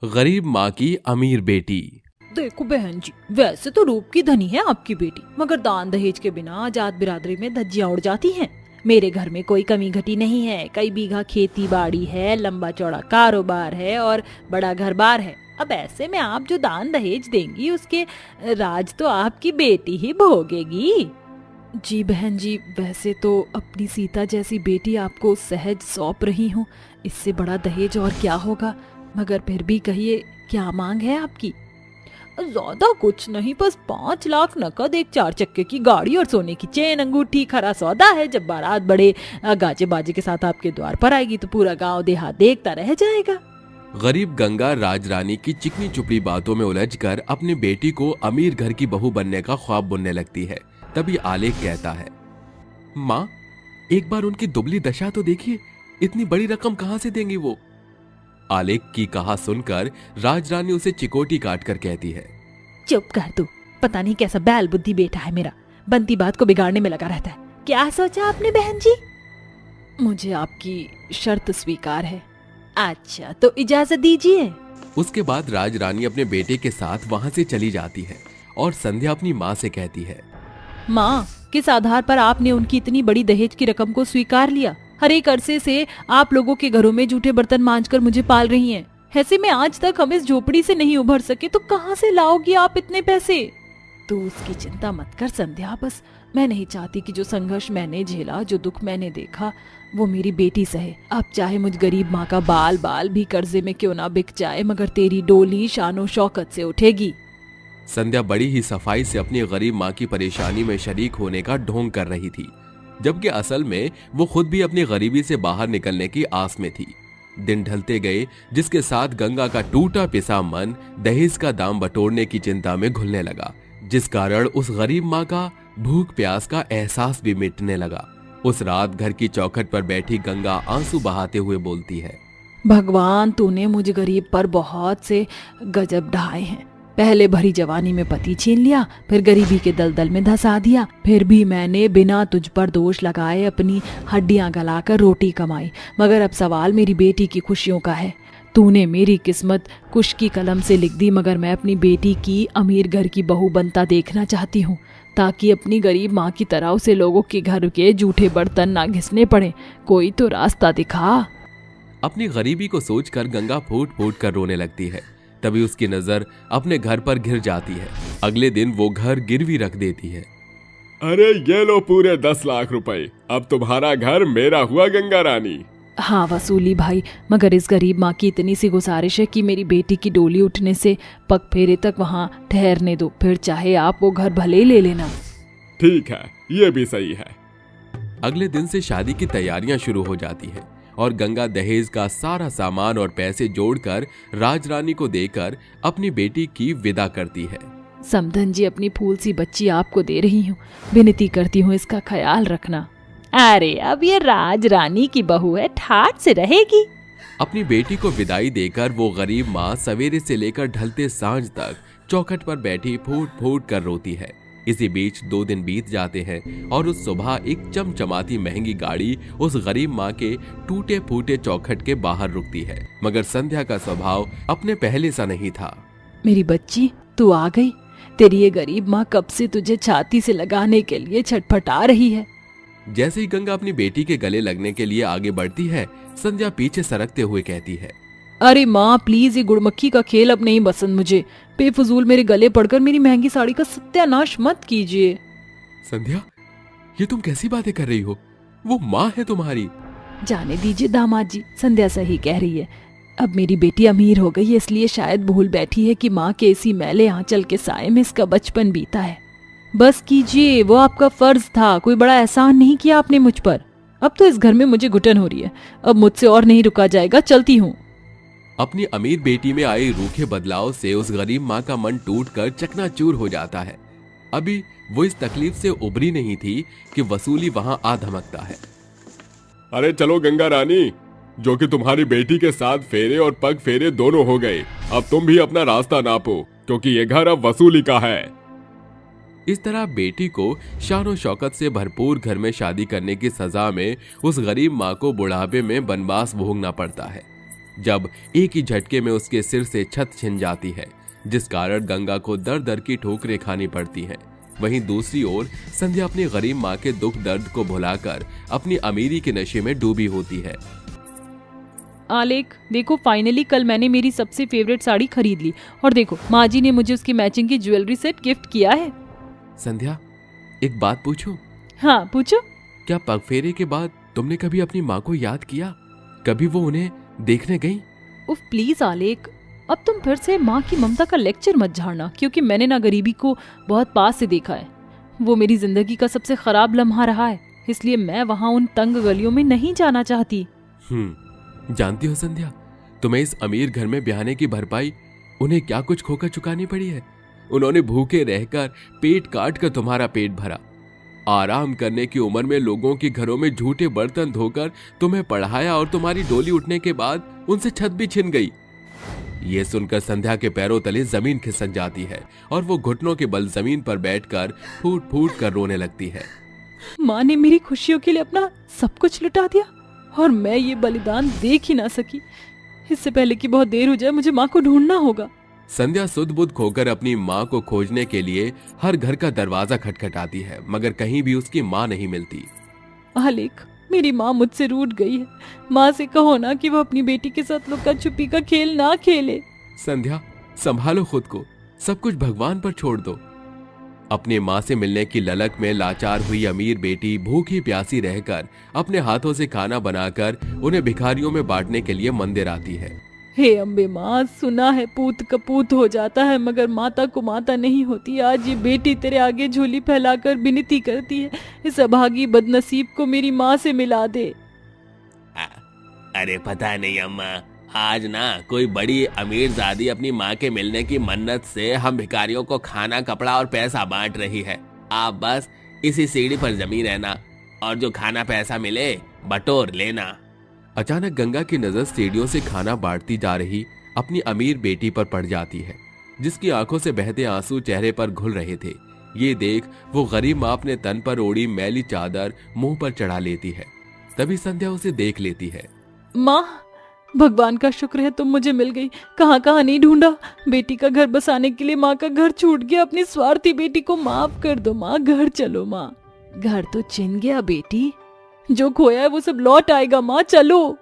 गरीब माँ की अमीर बेटी। देखो बहन जी, वैसे तो रूप की धनी है आपकी बेटी, मगर दान दहेज के बिना जात बिरादरी में धज्जियां उड़ जाती हैं। मेरे घर में कोई कमी घटी नहीं है। कई बीघा खेती बाड़ी है, लंबा चौड़ा कारोबार है और बड़ा घर बार है। अब ऐसे में आप जो दान दहेज देंगी उसके राज तो आपकी बेटी ही भोगेगी। जी बहन जी, वैसे तो अपनी सीता जैसी बेटी आपको सहज सौंप रही हूँ, इससे बड़ा दहेज और क्या होगा। मगर फिर भी कहिए, क्या मांग है आपकी? ज्यादा कुछ नहीं, बस 5 लाख नकद, एक 4 चक्के की गाड़ी और सोने की चेन अंगूठी खरा सौदा है। जब बारात बड़े गाजे बाजे के साथ आपके द्वार पर आएगी तो पूरा गांव देहात देखता रह जाएगा। गरीब गंगा राजरानी की चिकनी चुपड़ी बातों में उलझकर अपनी बेटी को अमीर घर की बहू बनने का ख्वाब बुनने लगती है। तभी आलेख कहता है, माँ एक बार उनकी दुबली दशा तो देखिए, इतनी बड़ी रकम कहां से देंगी वो। आलेख की कहा सुनकर राजरानी उसे चिकोटी काट कर कहती है, चुप कर तू, पता नहीं कैसा बैल बुद्धि बेटा है मेरा, बनती बात को बिगाड़ने में लगा रहता है। क्या सोचा आपने बहन जी? मुझे आपकी शर्त स्वीकार है। अच्छा तो इजाजत दीजिए। उसके बाद राजरानी अपने बेटे के साथ वहां से चली जाती है और संध्या अपनी माँ से कहती है, माँ किस आधार पर आपने उनकी इतनी बड़ी दहेज की रकम को स्वीकार लिया? हर एक अरसे से आप लोगों के घरों में जूठे बर्तन मांजकर मुझे पाल रही हैं। ऐसे में आज तक हम इस झोपड़ी से नहीं उभर सके तो कहाँ से लाओगी आप इतने पैसे? तो उसकी चिंता मत कर संध्या, बस मैं नहीं चाहती कि जो संघर्ष मैंने झेला, जो दुख मैंने देखा, वो मेरी बेटी सहे। अब चाहे मुझ गरीब माँ का बाल बाल भी कर्जे में क्यों ना बिक जाए, मगर तेरी डोली शानो शौकत से उठेगी। संध्या बड़ी ही सफाई से अपनी गरीब माँ की परेशानी में शरीक होने का ढोंग कर रही थी, जबकि असल में वो खुद भी अपनी गरीबी से बाहर निकलने की आस में थी। दिन ढलते गए, जिसके साथ गंगा का टूटा पिसा मन दहेज का दाम बटोरने की चिंता में घुलने लगा, जिस कारण उस गरीब माँ का भूख प्यास का एहसास भी मिटने लगा। उस रात घर की चौखट पर बैठी गंगा आंसू बहाते हुए बोलती है, भगवान तूने मुझ गरीब पर बहुत से गजब ढाए हैं। पहले भरी जवानी में पति छीन लिया, फिर गरीबी के दलदल में धंसा दिया, फिर भी मैंने बिना तुझ पर दोष लगाए अपनी हड्डियां गलाकर रोटी कमाई। मगर अब सवाल मेरी बेटी की खुशियों का है। तूने मेरी किस्मत कुश की कलम से लिख दी, मगर मैं अपनी बेटी की अमीर घर की बहू बनता देखना चाहती हूँ, ताकि अपनी गरीब माँ की तरह उसे लोगों के घर के जूठे बर्तन ना घिसने पड़े। कोई तो रास्ता दिखा। अपनी गरीबी को सोचकर गंगा फूट फूट कर रोने लगती है। तभी उसकी नजर अपने घर पर घिर जाती है। अगले दिन वो घर गिरवी रख देती है। अरे ये लो पूरे 10 लाख रुपए, अब तुम्हारा घर मेरा हुआ गंगा रानी। हाँ वसूली भाई, मगर इस गरीब माँ की इतनी सी गुजारिश है कि मेरी बेटी की डोली उठने से पग फेरे तक वहाँ ठहरने दो, फिर चाहे आप वो घर भले ही ले लेना। ठीक है, ये भी सही है। अगले दिन से शादी की तैयारियां शुरू हो जाती है और गंगा दहेज का सारा सामान और पैसे जोड़कर राजरानी को देकर अपनी बेटी की विदा करती है। समधन जी, अपनी फूल सी बच्ची आपको दे रही हूँ, विनती करती हूँ इसका ख्याल रखना। अरे अब ये राजरानी की बहू है, ठाठ से रहेगी। अपनी बेटी को विदाई देकर वो गरीब माँ सवेरे से लेकर ढलते सांझ तक चौखट पर बैठी फूट फूट कर रोती है। इसी बीच 2 दिन बीत जाते हैं और उस सुबह एक चमचमाती महंगी गाड़ी उस गरीब माँ के टूटे फूटे चौखट के बाहर रुकती है। मगर संध्या का स्वभाव अपने पहले सा नहीं था। मेरी बच्ची, तू आ गई। तेरी ये गरीब माँ कब से तुझे छाती से लगाने के लिए छटपटा रही है। जैसे ही गंगा अपनी बेटी के गले लगने के लिए आगे बढ़ती है, संध्या पीछे सरकते हुए कहती है, अरे माँ प्लीज, ये गुड़मक्खी का खेल अब नहीं पसंद मुझे। बेफजूल मेरे गले पड़कर मेरी महंगी साड़ी का सत्यानाश मत कीजिए। संध्या, ये तुम कैसी बातें कर रही हो? वो माँ है तुम्हारी। जाने दीजिए दामाद जी, संध्या सही कह रही है। अब मेरी बेटी अमीर हो गई है, इसलिए शायद भूल बैठी है कि माँ के इसी मैले आंचल के साए में इसका बचपन बीता है। बस कीजिए, वो आपका फर्ज था, कोई बड़ा एहसान नहीं किया आपने मुझ पर। अब तो इस घर में मुझे घुटन हो रही है, अब मुझसे और नहीं रुका जाएगा, चलती हूँ। अपनी अमीर बेटी में आए रूखे बदलाव से उस गरीब माँ का मन टूटकर चकनाचूर हो जाता है। अभी वो इस तकलीफ से उभरी नहीं थी कि वसूली वहां आ धमकता है। अरे चलो गंगा रानी, जो कि तुम्हारी बेटी के साथ फेरे और पग फेरे दोनों हो गए, अब तुम भी अपना रास्ता नापो, क्योंकि ये घर अब वसूली का है। इस तरह बेटी को शान शौकत से भरपूर घर में शादी करने की सजा में उस गरीब माँ को बुढ़ापे में बनवास भोगना पड़ता है। जब एक ही झटके में उसके सिर से छत छिन जाती है, जिस कारण गंगा को दर दर की ठोकरें खानी पड़ती हैं। वहीं दूसरी ओर संध्या अपनी गरीब माँ के दुख दर्द को भुलाकर अपनी अमीरी के नशे में डूबी होती है। आलेख, देखो फाइनली कल मैंने मेरी सबसे फेवरेट साड़ी खरीद ली और देखो माँ जी ने मुझे उसकी मैचिंग की ज्वेलरी सेट गिफ्ट किया है। संध्या, एक बात पूछूं? हाँ पूछो। क्या पगफेरे के बाद तुमने कभी अपनी माँ को याद किया? कभी वो उन्हें देखने गई? उफ प्लीज आलेख, अब तुम फिर से माँ की ममता का लेक्चर मत झाड़ना, क्योंकि मैंने ना गरीबी को बहुत पास से देखा है। वो मेरी जिंदगी का सबसे खराब लम्हा रहा है, इसलिए मैं वहाँ उन तंग गलियों में नहीं जाना चाहती। जानती हो संध्या, तुम्हें इस अमीर घर में ब्याहने की भरपाई उन्हें क्या कुछ खोकर चुकानी पड़ी है। उन्होंने भूखे रहकर पेट काट कर तुम्हारा पेट भरा, आराम करने की उम्र में लोगों के घरों में झूठे बर्तन धोकर तुम्हें पढ़ाया और तुम्हारी डोली उठने के बाद उनसे छत भी छिन गई। ये सुनकर संध्या के पैरों तले जमीन खिसक जाती है और वो घुटनों के बल जमीन पर बैठकर फूट फूट कर रोने लगती है। माँ ने मेरी खुशियों के लिए अपना सब कुछ लुटा दिया और मैं ये बलिदान देख ही ना सकी। इससे पहले कि बहुत देर हो जाए मुझे माँ को ढूंढना होगा। संध्या सुध बुध खोकर अपनी माँ को खोजने के लिए हर घर का दरवाजा खटखटाती है, मगर कहीं भी उसकी माँ नहीं मिलती। आलेख, मेरी माँ मुझसे रूठ गई है। माँ से कहो ना कि वो अपनी बेटी के साथ लुका छुपी का खेल ना खेले। संध्या, संभालो खुद को, सब कुछ भगवान पर छोड़ दो। अपनी माँ से मिलने की ललक में लाचार हुई अमीर बेटी भूखी प्यासी रहकर अपने हाथों से खाना बनाकर उन्हें भिखारियों में बांटने के लिए मंदिर आती है। हे अम्बे माँ, सुना है पूत कपूत हो जाता है मगर माता को माता नहीं होती। आज ये बेटी तेरे आगे झोली फैलाकर विनती करती है, इस अभागी बदनसीब को मेरी माँ से मिला दे। अरे पता नहीं अम्मा, आज ना कोई बड़ी अमीर जादी अपनी माँ के मिलने की मन्नत से हम भिखारियों को खाना कपड़ा और पैसा बांट रही है। आप बस इसी सीढ़ी पर जमी रहना और जो खाना पैसा मिले बटोर लेना। अचानक गंगा की नजर सीढ़ियों से खाना बांटती जा रही अपनी अमीर बेटी पर पड़ जाती है, जिसकी आंखों से बहते आंसू चेहरे पर घुल रहे थे। ये देख वो गरीब माँ अपने तन पर ओढ़ी मैली चादर मुंह पर चढ़ा लेती है। तभी संध्या उसे देख लेती है। माँ, भगवान का शुक्र है तुम मुझे मिल गई। कहाँ कहाँ नहीं ढूंढा। बेटी का घर बसाने के लिए माँ का घर छूट गया। अपनी स्वार्थी बेटी को माफ कर दो माँ, घर चलो माँ। घर तो छिन गया बेटी, जो खोया है वो सब लौट आएगा माँ, चलो।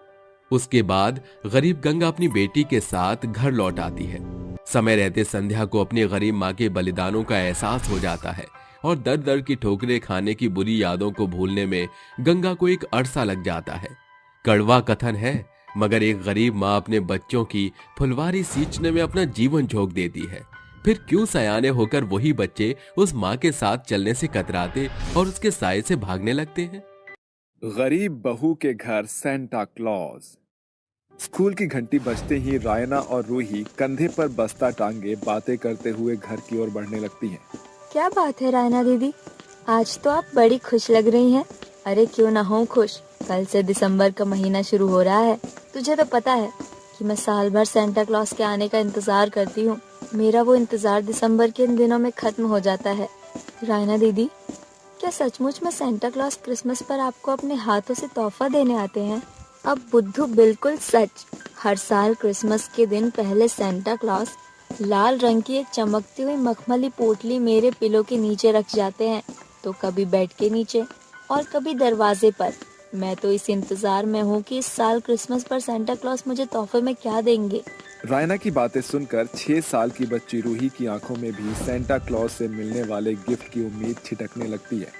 उसके बाद गरीब गंगा अपनी बेटी के साथ घर लौट आती है। समय रहते संध्या को अपनी गरीब माँ के बलिदानों का एहसास हो जाता है और दर दर की ठोकरें खाने की बुरी यादों को भूलने में गंगा को एक अरसा लग जाता है। कड़वा कथन है, मगर एक गरीब माँ अपने बच्चों की फुलवारी सींचने में अपना जीवन झोंक देती है। फिर क्यों सयाने होकर वही बच्चे उस माँ के साथ चलने से कतराते और उसके साए से भागने लगते हैं। गरीब बहू के घर सेंटा क्लॉज। स्कूल की घंटी बजते ही रायना और रूही कंधे पर बस्ता टांगे बातें करते हुए घर की ओर बढ़ने लगती हैं। क्या बात है रायना दीदी, आज तो आप बड़ी खुश लग रही हैं। अरे क्यों ना हो खुश, कल से दिसंबर का महीना शुरू हो रहा है। तुझे तो पता है कि मैं साल भर सेंटा क्लॉज के आने का इंतजार करती हूँ। मेरा वो इंतजार दिसंबर के इन दिनों में खत्म हो जाता है। रायना दीदी, क्या सचमुच में सेंटा क्लॉज क्रिसमस पर आपको अपने हाथों से तोहफा देने आते हैं? अब बुद्धू बिल्कुल सच। हर साल क्रिसमस के दिन पहले सेंटा क्लॉज लाल रंग की एक चमकती हुई मखमली पोटली मेरे पिलो के नीचे रख जाते हैं, तो कभी बेड के नीचे और कभी दरवाजे पर। मैं तो इस इंतजार में हूँ कि इस साल क्रिसमस पर सेंटा क्लॉज मुझे तोहफे में क्या देंगे। रायना की बातें सुनकर 6 साल की बच्ची रूही की आंखों में भी सेंटा क्लॉज से मिलने वाले गिफ्ट की उम्मीद छिटकने लगती है।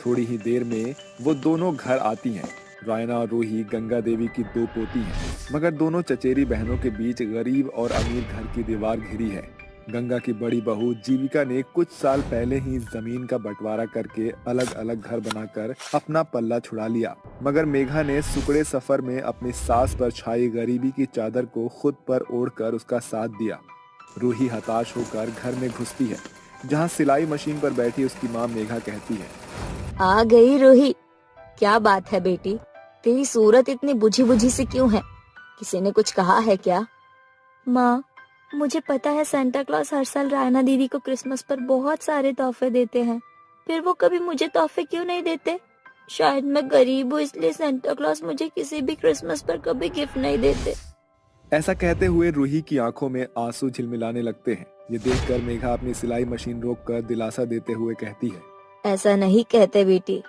थोड़ी ही देर में वो दोनों घर आती हैं। रायना और रूही गंगा देवी की 2 पोती हैं, मगर दोनों चचेरी बहनों के बीच गरीब और अमीर घर की दीवार घिरी है। गंगा की बड़ी बहू जीविका ने कुछ साल पहले ही जमीन का बंटवारा करके अलग अलग घर बनाकर अपना पल्ला छुड़ा लिया, मगर मेघा ने सुकड़े सफर में अपनी सास पर छाई गरीबी की चादर को खुद पर ओढ़कर उसका साथ दिया। रूही हताश होकर घर में घुसती है, जहाँ सिलाई मशीन पर बैठी उसकी माँ मेघा कहती है, आ गई रूही, क्या बात है बेटी, तेरी सूरत इतनी बुझी बुझी सी क्यों है? किसी ने कुछ कहा है क्या? माँ, मुझे पता है सेंटा क्लॉज हर साल रायना दीदी को क्रिसमस पर बहुत सारे तोहफे देते हैं, फिर वो कभी मुझे तोहफे क्यों नहीं देते? शायद मैं गरीब हूँ इसलिए सेंटा क्लॉज मुझे किसी भी क्रिसमस पर कभी गिफ्ट नहीं देते। ऐसा कहते हुए रूही की आंखों में आंसू झिलमिलाने लगते हैं। ये देखकर मेघा अपनी सिलाई मशीन रोककर दिलासा देते हुए कहती है, ऐसा नहीं कहते बेटी,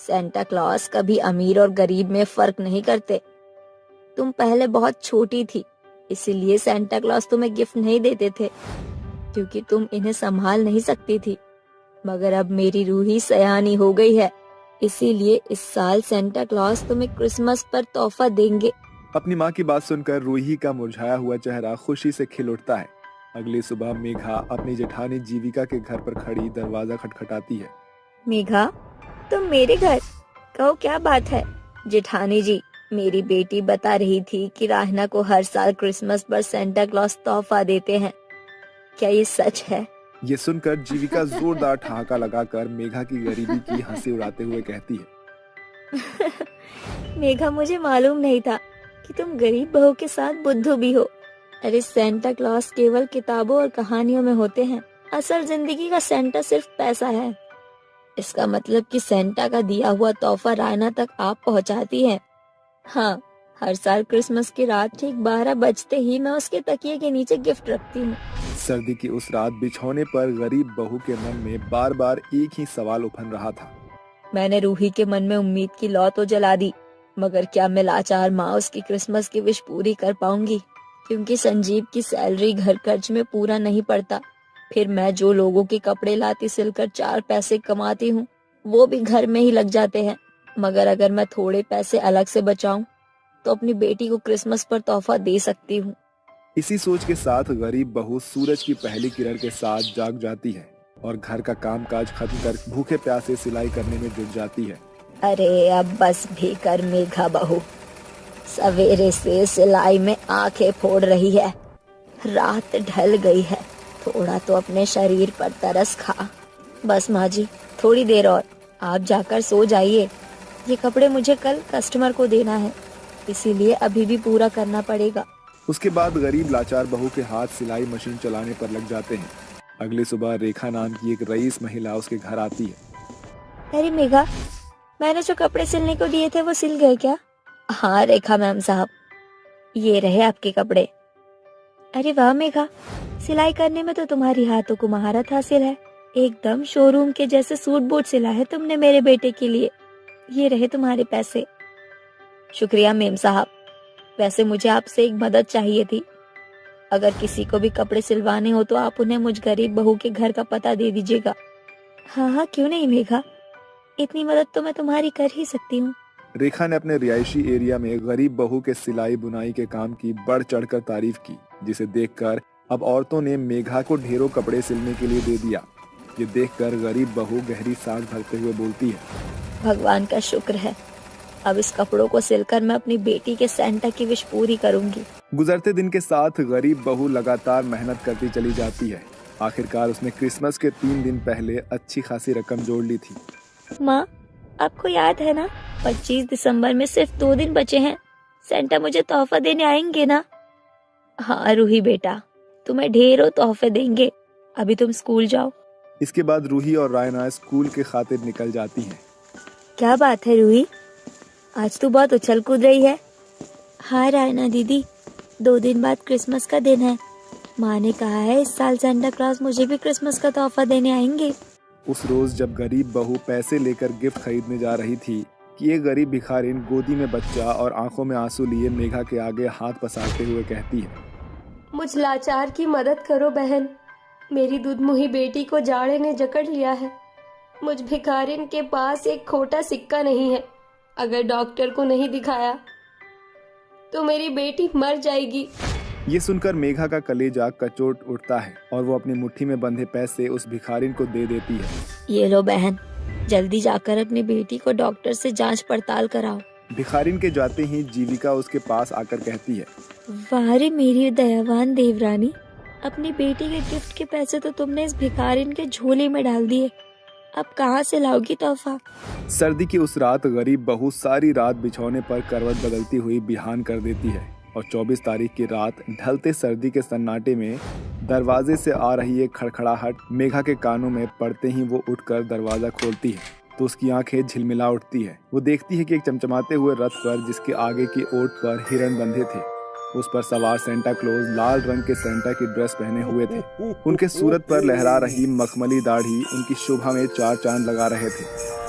सेंटा क्लॉस कभी अमीर और गरीब में फर्क नहीं करते। तुम पहले बहुत छोटी थी, इसीलिए सेंटा क्लॉस तुम्हें गिफ्ट नहीं देते थे, क्योंकि तुम इन्हें संभाल नहीं सकती थी। मगर अब मेरी रूही सयानी हो गई है, इसीलिए इस साल सेंटा क्लॉस तुम्हें क्रिसमस पर तोहफा देंगे। अपनी माँ की बात सुनकर रूही का मुरझाया हुआ चेहरा खुशी से खिल उठता है। अगली सुबह मेघा अपनी जेठानी जीविका के घर पर खड़ी दरवाजा खटखटाती है। मेघा, तुम मेरे घर? कहो क्या बात है? जेठानी जी, मेरी बेटी बता रही थी कि राहना को हर साल क्रिसमस पर सेंटा क्लॉस तोहफा देते हैं। क्या ये सच है? ये सुनकर जीविका जोरदार ठहाका लगाकर मेघा की गरीबी की हंसी उड़ाते हुए कहती है, मेघा, मुझे मालूम नहीं था कि तुम गरीब बहू के साथ बुद्धू भी हो। अरे सेंटा क्लॉस केवल किताबों और कहानियों में होते हैं, असल जिंदगी का सेंटा सिर्फ पैसा है। इसका मतलब कि सेंटा का दिया हुआ तोहफा रायना तक आप पहुंचाती हैं। हाँ, हर साल क्रिसमस की रात ठीक 12 बजते ही मैं उसके तकिए के नीचे गिफ्ट रखती हूँ। सर्दी की उस रात बिछौने पर गरीब बहू के मन में बार बार एक ही सवाल उफन रहा था। मैंने रूही के मन में उम्मीद की लौ तो जला दी, मगर क्या मैं लाचार माँ उसकी क्रिसमस की विश पूरी कर पाऊंगी? क्योंकि संजीव की सैलरी घर खर्च में पूरा नहीं पड़ता। फिर मैं जो लोगों के कपड़े लाती सिलकर 4 पैसे कमाती हूँ, वो भी घर में ही लग जाते हैं। मगर अगर मैं थोड़े पैसे अलग से बचाऊं, तो अपनी बेटी को क्रिसमस पर तोहफा दे सकती हूँ। इसी सोच के साथ गरीब बहू सूरज की पहली किरण के साथ जाग जाती है और घर का कामकाज खत्म कर भूखे प्यासे सिलाई करने में जुट जाती है। अरे अब बस भी कर मेघा बहू, सवेरे से सिलाई में आंखें फोड़ रही है। रात ढल गई है, थोड़ा तो अपने शरीर पर तरस खा। बस माँ जी, थोड़ी देर और, आप जाकर सो जाइए। ये कपड़े मुझे कल कस्टमर को देना है, इसीलिए अभी भी पूरा करना पड़ेगा। उसके बाद गरीब लाचार बहू के हाथ सिलाई मशीन चलाने पर लग जाते हैं। अगली सुबह रेखा नाम की एक रईस महिला उसके घर आती है। अरे मेघा, मैंने जो कपड़े सिलने को दिए थे वो सिल गए क्या? हाँ रेखा मैम साहब, ये रहे आपके कपड़े। अरे वाह मेघा, सिलाई करने में तो तुम्हारी हाथों को महारत हासिल है। एकदम शोरूम के जैसे सूट बूट सिला है तुमने मेरे बेटे के लिए। ये रहे तुम्हारे पैसे। शुक्रिया मेम साहब। वैसे मुझे आपसे एक मदद चाहिए थी। अगर किसी को भी कपड़े सिलवाने हो तो आप उन्हें मुझ गरीब बहू के घर का पता दे दीजिएगा। हाँ हाँ, क्यों नहीं मेघा, इतनी मदद तो मैं तुम्हारी कर ही सकती हूँ। रेखा ने अपने रिहायशी एरिया में गरीब बहू के सिलाई बुनाई के काम की बढ़ चढ़कर तारीफ की, जिसे देखकर अब औरतों ने मेघा को ढेरों कपड़े सिलने के लिए दे दिया। ये देखकर गरीब बहू गहरी सांस भरते हुए बोलती है, भगवान का शुक्र है, अब इस कपड़ों को सिलकर मैं अपनी बेटी के सेंटा की विश पूरी करूंगी। गुजरते दिन के साथ गरीब बहू लगातार मेहनत करती चली जाती है। आखिरकार उसने क्रिसमस के 3 दिन पहले अच्छी खासी रकम जोड़ ली थी। माँ, आपको याद है ना, 25 दिसंबर में सिर्फ 2 दिन बचे हैं। सेंटा मुझे तोहफा देने आएंगे ना? हाँ रूही बेटा, तुम्हें ढेरों तोहफे देंगे। अभी तुम स्कूल जाओ। इसके बाद रूही और रायना स्कूल के खातिर निकल जाती हैं। क्या बात है रूही, आज तू बहुत उछल कूद रही है। हाँ रायना दीदी, 2 दिन बाद क्रिसमस का दिन है। माँ ने कहा है इस साल सेंटा क्लॉस मुझे भी क्रिसमस का तोहफा देने आएंगे। उस रोज जब गरीब बहू पैसे लेकर गिफ्ट खरीदने जा रही थी कि ये गरीब भिखारिन गोदी में बच्चा और आंखों में आंसू लिए मेघा के आगे हाथ पसारते हुए कहती है, मुझ लाचार की मदद करो बहन, मेरी दूधमुही बेटी को जाड़े ने जकड़ लिया है। मुझ भिखारिन के पास एक खोटा सिक्का नहीं है। अगर डॉक्टर को नहीं दिखाया तो मेरी बेटी मर जाएगी। ये सुनकर मेघा का कलेजा कचोट उठता है और वो अपनी मुट्ठी में बंधे पैसे उस भिखारिन को दे देती है। ये लो बहन, जल्दी जाकर अपनी बेटी को डॉक्टर से जांच पड़ताल कराओ। भिखारिन के जाते ही जीविका उसके पास आकर कहती है, वाह रे मेरी दयावान देवरानी, अपनी बेटी के गिफ्ट के पैसे तो तुमने इस भिखारिन के झोले में डाल दिए। अब कहाँ से लाओगी तोहफा? सर्दी की उस रात गरीब बहू सारी रात बिछौने पर करवट बदलती हुई बिहान कर देती है और 24 तारीख की रात ढलते सर्दी के सन्नाटे में दरवाजे से आ रही एक खड़खड़ाहट मेघा के कानों में पड़ते ही वो उठकर दरवाजा खोलती है तो उसकी आंखें झिलमिला उठती है। वो देखती है कि एक चमचमाते हुए रथ पर, जिसके आगे की ओट पर हिरण बंधे थे, उस पर सवार सेंटा क्लॉज लाल रंग के सेंटा की ड्रेस पहने हुए थे। उनके सूरत पर लहरा रही मखमली दाढ़ी उनकी शोभा में 4 चांद लगा रहे थे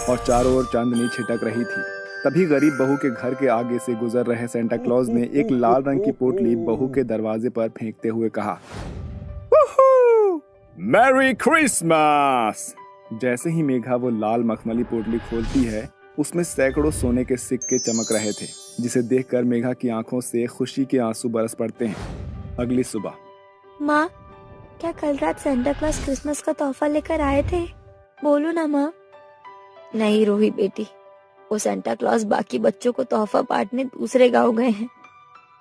और चारों ओर चांदनी छिटक रही थी। तभी गरीब बहू के घर के आगे से गुजर रहे सेंटा क्लॉज ने एक लाल रंग की पोटली बहू के दरवाजे पर फेंकते हुए कहा, मैरी क्रिसमस। जैसे ही मेघा वो लाल मखमली पोटली खोलती है, उसमें सैकड़ों सोने के सिक्के चमक रहे थे, जिसे देखकर मेघा की आंखों से खुशी के आंसू बरस पड़ते हैं। अगली सुबह, माँ, क्या कल रात सेंटा क्लॉज क्रिसमस का तोहफा लेकर आए थे? बोलो ना माँ। नहीं रोही बेटी, वो सेंटा क्लॉज बाकी बच्चों को तोहफा बांटने दूसरे गांव गए हैं।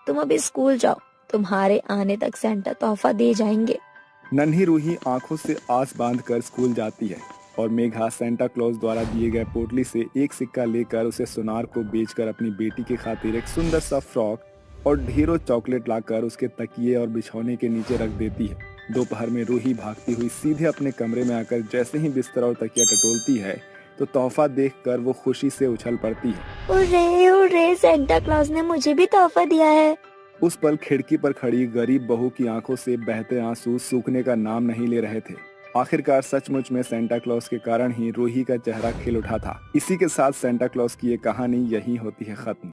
तुम अभी स्कूल जाओ, तुम्हारे आने तक सेंटा तोहफा दे जाएंगे। नन्ही रूही आंखों से आस बांधकर स्कूल जाती है और मेघा सेंटा क्लॉज द्वारा दिए गए पोटली से एक सिक्का लेकर उसे सुनार को बेचकर अपनी बेटी की खातिर एक सुंदर सा फ्रॉक और ढेरों चॉकलेट लाकर उसके तकिए और बिछौने के नीचे रख देती है। दोपहर में रूही भागती हुई सीधे अपने कमरे में आकर जैसे ही बिस्तर और तकिया टटोलती है तो तोहफा देखकर वो खुशी से उछल पड़ती है। उरे, सेंटा क्लॉज ने मुझे भी तोहफा दिया है। उस पल खिड़की पर खड़ी गरीब बहू की आंखों से बहते आंसू सूखने का नाम नहीं ले रहे थे। आखिरकार सचमुच में सेंटा क्लॉज के कारण ही रूही का चेहरा खिल उठा था। इसी के साथ सेंटा क्लॉज की ये कहानी यहीं होती है खत्म।